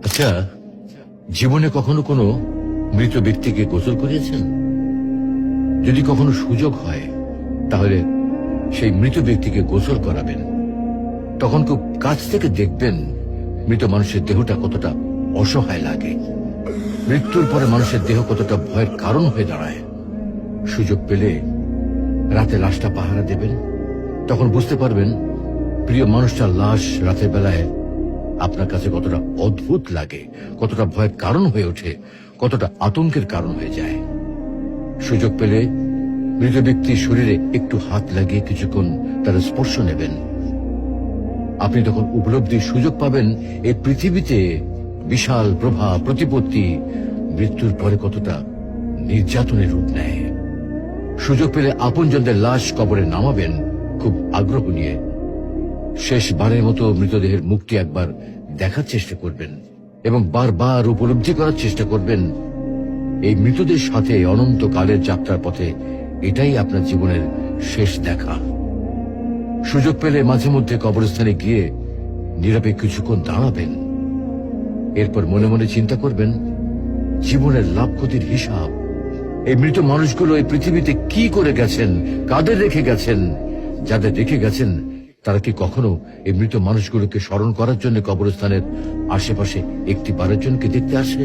আচ্ছা, জীবনে কখনো কোনো মৃত ব্যক্তিকে গোসল করিয়েছেন? যদি কখনো সুযোগ হয় তাহলে সেই মৃত ব্যক্তিকে গোসল করাবেন। তখন খুব কাছ থেকে দেখবেন মৃত মানুষের দেহটা কতটা অসহায় লাগে, মৃত্যুর পরে মানুষের দেহ কতটা ভয়ের কারণ হয়ে দাঁড়ায়। সুযোগ পেলে রাতে লাশটা পাহারা দেবেন, তখন বুঝতে পারবেন প্রিয় মানুষটার লাশ রাতের বেলায় আপনার কাছে কতটা অদ্ভুত লাগে, কতটা ভয়ের কারণ হয়ে ওঠে, কতটা আতঙ্কের কারণ হয়ে যায়। সুযোগ পেলে মৃত ব্যক্তির শরীরে একটু হাত লাগিয়ে কিছুক্ষণ তার স্পর্শ নেবেন। আপনি তখন উপলব্ধির সুযোগ পাবেন এই পৃথিবীতে বিশাল প্রভাব প্রতিপত্তি মৃত্যুর পরে কতটা নির্যাতনের রূপ নেয়। সুযোগ পেলে আপনজনদের লাশ কবরে নামাবেন খুব আগ্রহ নিয়ে। শেষবারের মতো মৃতদেহের মুখটি একবার দেখার চেষ্টা করবেন এবং বারবার উপলব্ধি করার চেষ্টা করবেন এই মৃতদের সাথে অনন্তকালের যাত্রার পথে এটাই আপনার জীবনের শেষ দেখা। সুযোগ পেলে মাঝে মধ্যে কবরস্থানে গিয়ে নীরবে কিছুক্ষণ দাঁড়াবেন। এরপর মনে মনে চিন্তা করবেন জীবনের লাভ ক্ষতির হিসাব। এই মৃত মানুষগুলো এই পৃথিবীতে কি করে গেছেন, কাদের রেখে গেছেন। যাদের রেখে গেছেন তারা কি কখনো এই মৃত মানুষগুলোকে স্মরণ করার জন্য কবরস্থানের আশেপাশে একটি বারের জন্য দেখতে আসে?